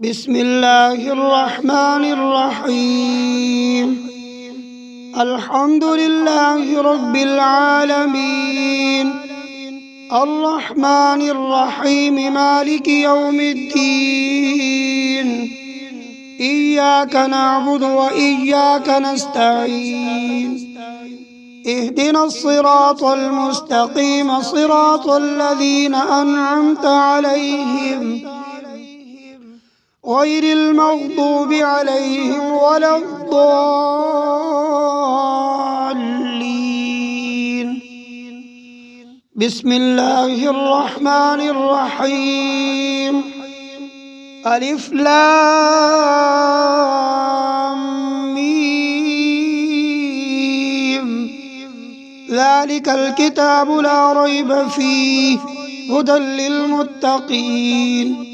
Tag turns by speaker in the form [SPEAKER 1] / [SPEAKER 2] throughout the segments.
[SPEAKER 1] بسم الله الرحمن الرحيم. الحمد لله رب العالمين، الرحمن الرحيم، مالك يوم الدين. إياك نعبد وإياك نستعين. اهدنا الصراط المستقيم، صراط الذين أنعمت عليهم غير المغضوب عليهم ولا الضالين. بسم الله الرحمن الرحيم. ألف لام ميم. ذلك الكتاب لا ريب فيه هدى للمتقين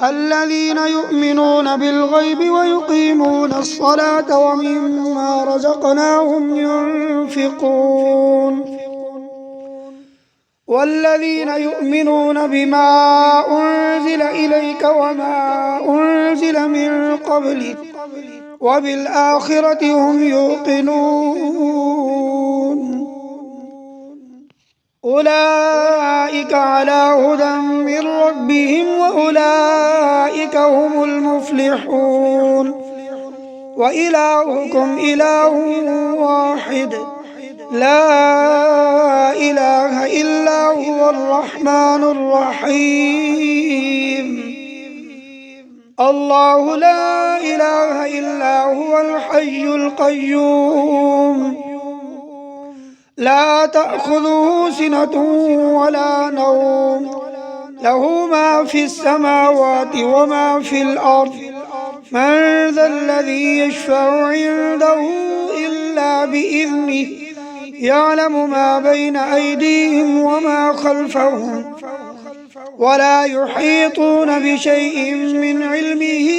[SPEAKER 1] الذين يؤمنون بالغيب ويقيمون الصلاة ومما رزقناهم ينفقون والذين يؤمنون بما أنزل إليك وما أنزل من قبلك وبالآخرة هم يوقنون. أولئك على هدى من ربهم وأولئك هم المفلحون. وإلهكم إله واحد لا إله إلا هو الرحمن الرحيم. الله لا إله إلا هو الحي القيوم لا تأخذه سنة ولا نوم، له ما في السماوات وما في الأرض. من ذا الذي يشفع عنده إلا بإذنه، يعلم ما بين أيديهم وما خلفهم، ولا يحيطون بشيء من علمه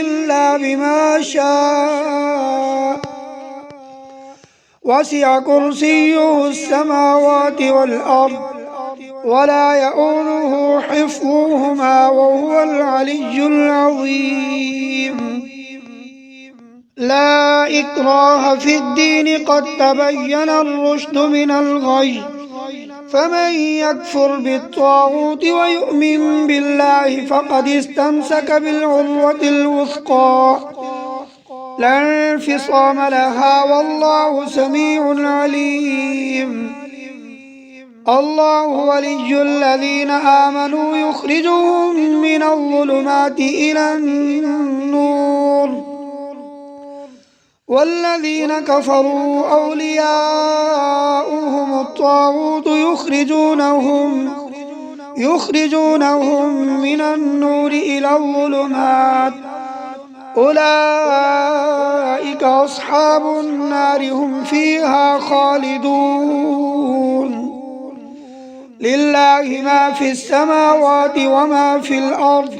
[SPEAKER 1] إلا بما شاء. وسع كرسيه السماوات والأرض ولا يؤوده حفظهما وهو العلي العظيم. لا إكراه في الدين، قد تبين الرشد من الغي. فمن يكفر بالطاغوت ويؤمن بالله فقد استمسك بالعروة الوثقى لا انفصام لها، والله سميع عليم. الله ولي الذين آمنوا يخرجهم من الظلمات إلى النور، والذين كفروا أولياؤهم الطاغوت يخرجونهم من النور إلى الظلمات. أولئك أصحاب النار هم فيها خالدون. لله ما في السماوات وما في الأرض،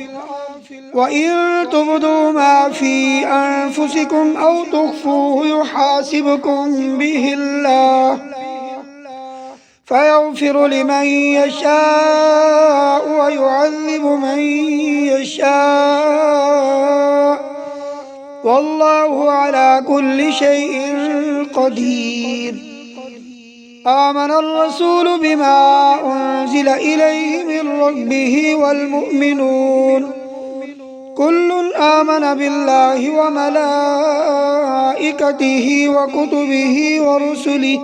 [SPEAKER 1] وإن تبدوا ما في أنفسكم أو تخفوه يحاسبكم به الله، فيغفر لمن يشاء ويعذب من يشاء، والله على كل شيء قدير. آمن الرسول بما أنزل إليه من ربه والمؤمنون كل آمن بالله وملائكته وكتبه ورسله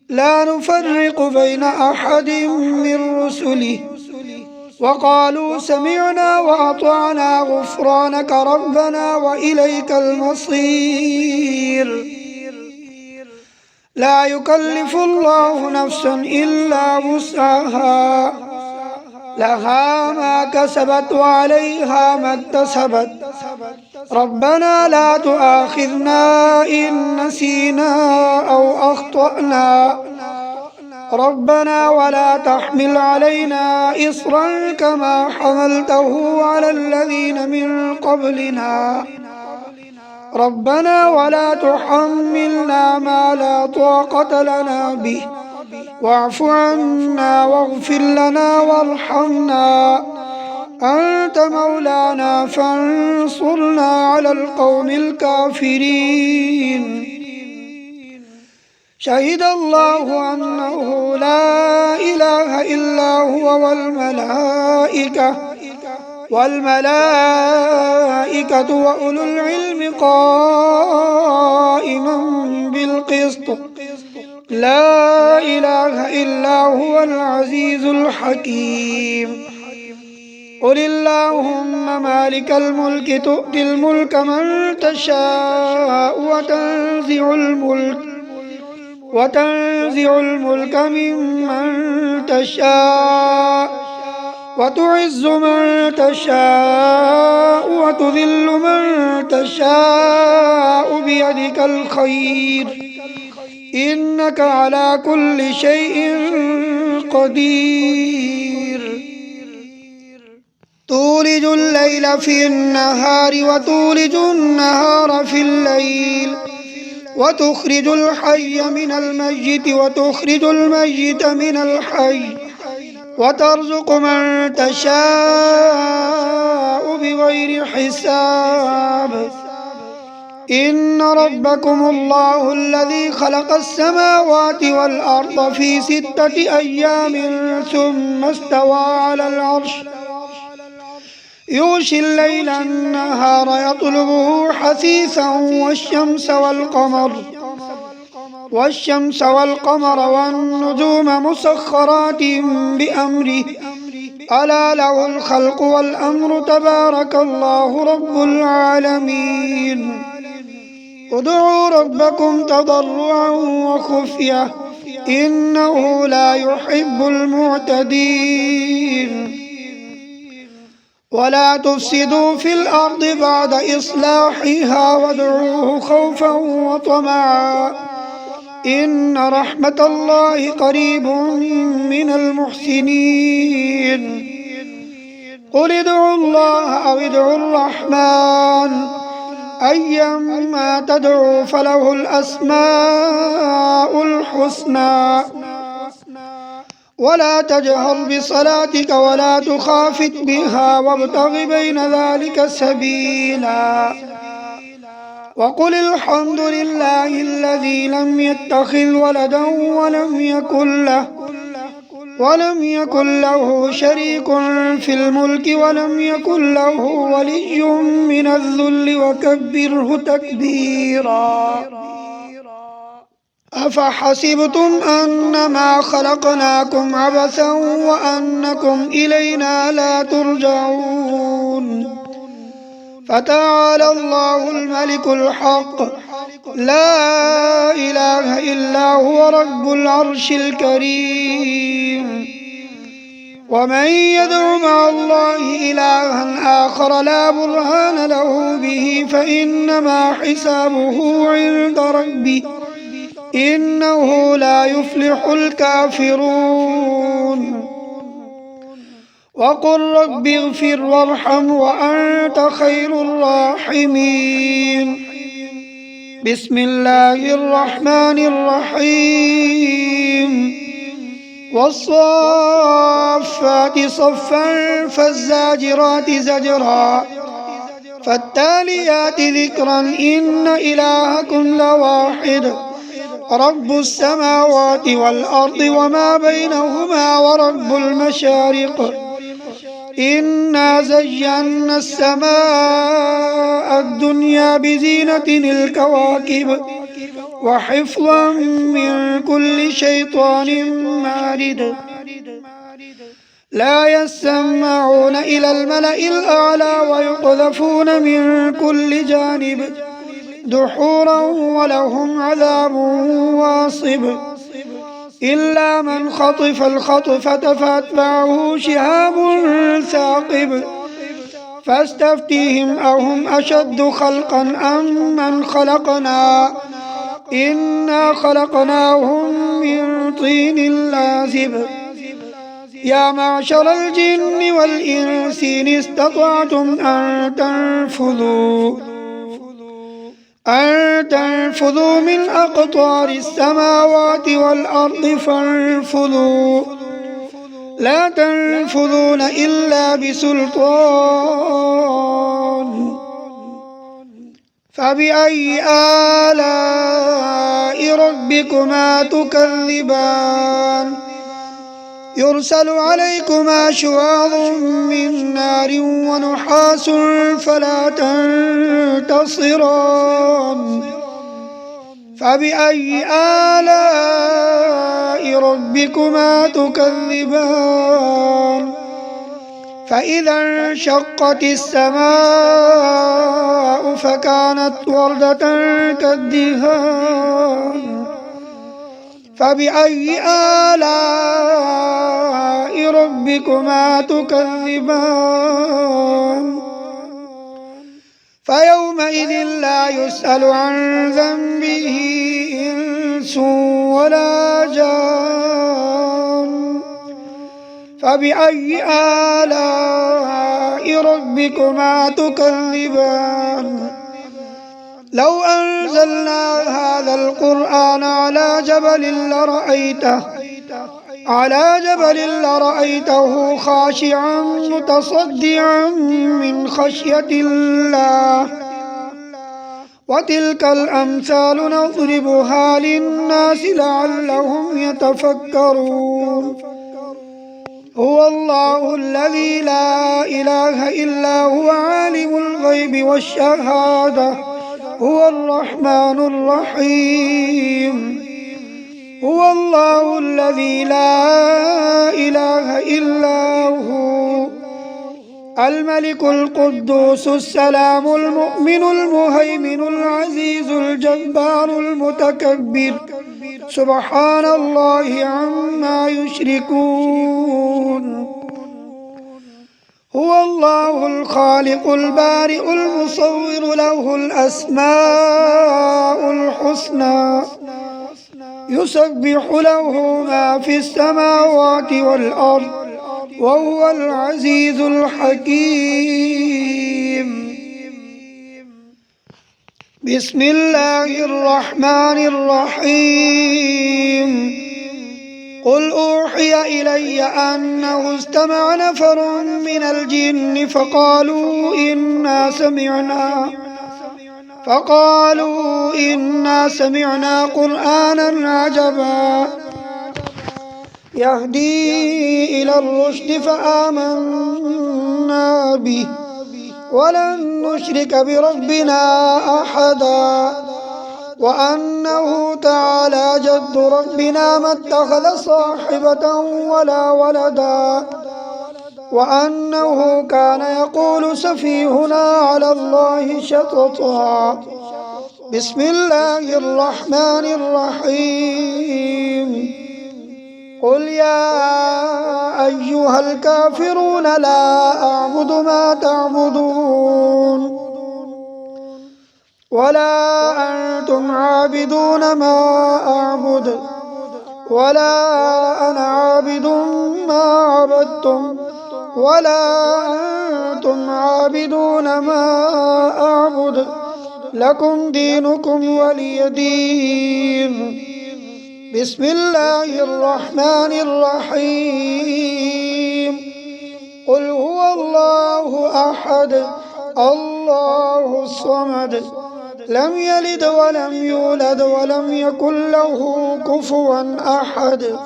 [SPEAKER 1] لا نفرق بين أحد من رسله، وقالوا سمعنا وأطعنا غفرانك ربنا وإليك المصير. لا يكلف الله نفسا إلا وسعها، لها ما كسبت وعليها ما اكتسبت. ربنا لا تؤاخذنا إن نسينا أو أخطأنا، ربنا ولا تحمل علينا إصرا كما حملته على الذين من قبلنا، ربنا ولا تحملنا ما لا طاقة لنا به، واعف عنا واغفر لنا وارحمنا أنت مولانا فانصرنا على القوم الكافرين. شهد الله أنه لا إله إلا هو والملائكة وأولو العلم قائما بالقسط. لا إله إلا هو العزيز الحكيم. قل اللهم مالك الملك تؤتي الملك من تشاء وتنزع الملك ممن تشاء وتعز من تشاء وتذل من تشاء بيدك الخير إنك على كل شيء قدير. تولج الليل في النهار وتولج النهار في الليل وتخرج الحي من الميت وتخرج الميت من الحي وترزق من تشاء بغير حساب. إن ربكم الله الذي خلق السماوات والأرض في 6 أيام ثم استوى على العرش يغشي الليل النهار يطلبه حثيثا والشمس والقمر والنجوم مسخرات بأمره ألا له الخلق والأمر تبارك الله رب العالمين. ادعوا ربكم تضرعا وخفية إنه لا يحب المعتدين. ولا تفسدوا في الأرض بعد إصلاحها وادعوه خوفا وطمعا إن رحمة الله قريب من المحسنين. قل ادعوا الله أو ادعوا الرحمن أيما تدعوا فله الأسماء الحسنى. ولا تجهر بصلاتك ولا تخافت بها وابتغ بين ذلك سبيلا. وقل الحمد لله الذي لم يتخذ ولدا ولم يكن له شريك في الملك ولم يكن له ولي من الذل وكبره تكبيرا. أفحسبتم أنما خلقناكم عبثا وأنكم إلينا لا ترجعون. فتعالى الله الملك الحق لا إله إلا هو رب العرش الكريم. ومن يدع مع الله إلها آخر لا برهان له به فإنما حسابه عند ربه إنه لا يفلح الكافرون. وقل رب اغفر وارحم وأنت خير الراحمين. بسم الله الرحمن الرحيم. والصافات صفا فالزاجرات زجرا فالتاليات ذكرا إن إلهكم لواحد رب السماوات والأرض وما بينهما ورب المشارق. إنا زينا السماء الدنيا بزينة الكواكب وحفظا من كل شيطان مارد. لا يسمعون إلى الملأ الأعلى ويقذفون من كل جانب دحورا ولهم عذاب واصب. إلا من خطف الخطفة فأتبعه شهاب ثاقب. فاستفتيهم أهم أشد خلقا أم من خلقنا إنا خلقناهم من طين لازب. يا معشر الجن والإنس إن استطعتم أن تنفذوا من أقطار السماوات والأرض فانفذوا لا تنفذون إلا بسلطان. فبأي آلاء ربكما تكذبان؟ يرسل عليكما شواظ من نار ونحاس فلا تنتصران. فبأي آلاء ربكما تكذبان؟ فإذا انشقت السماء فكانت وردة كالدهان. فبأي آلاء ربكما تكذبان؟ فيومئذ لا يسأل عن ذنبه إنس ولا جان. فبأي آلاء ربكما تكذبان؟ لو أنزلنا هذا القرآن على جبل لرأيته خاشعا متصدعا من خشية الله. وتلك الأمثال نضربها للناس لعلهم يتفكرون. هو الله الذي لا إله إلا هو عالم الغيب والشهادة هو الرحمن الرحيم. هو الله الذي لا إله إلا هو الملك القدوس السلام المؤمن المهيمن العزيز الجبار المتكبر سبحان الله عما يشركون. هو الله الخالق البارئ المصور له الأسماء الحسنى يسبح له ما في السماوات والأرض وهو العزيز الحكيم. بسم الله الرحمن الرحيم. قل أوحي إلي أنه استمع نفر من الجن فقالوا إنا سمعنا قرآنا عجبا يهدي إلى الرشد فآمنا به ولن نشرك بربنا أحدا. وأنه تعالى جد ربنا ما اتخذ صاحبة ولا ولدا. وأنه كان يقول سفيهنا على الله شططا. بسم الله الرحمن الرحيم. قل يا أيها الكافرون لا أعبد ما تعبدون ولا أنتم عابدون ما أعبد ولا أنا عابد ما عبدتم ولا أنتم عابدون ما أعبد لكم دينكم ولي دين. بسم الله الرحمن الرحيم. قل هو الله أحد الله الصمد لم يلد ولم يولد ولم يكن له كفوا أحد.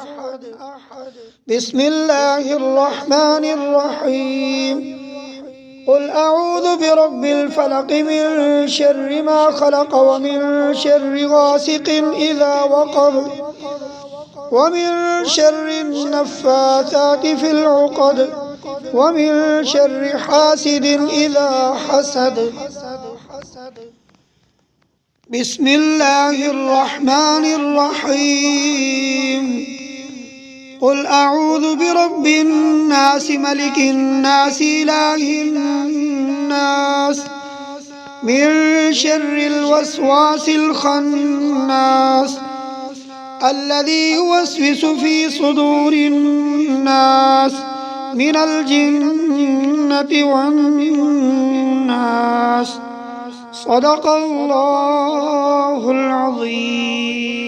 [SPEAKER 1] بسم الله الرحمن الرحيم. قل أعوذ برب الفلق من شر ما خلق ومن شر غاسق إذا وقب ومن شر النفاثات في العقد ومن شر حاسد إذا حسد. بسم الله الرحمن الرحيم. قل أعوذ برب الناس ملك الناس إله الناس من شر الوسواس الخناس الذي يوسوس في صدور الناس من الجنة والناس. صدق الله العظيم.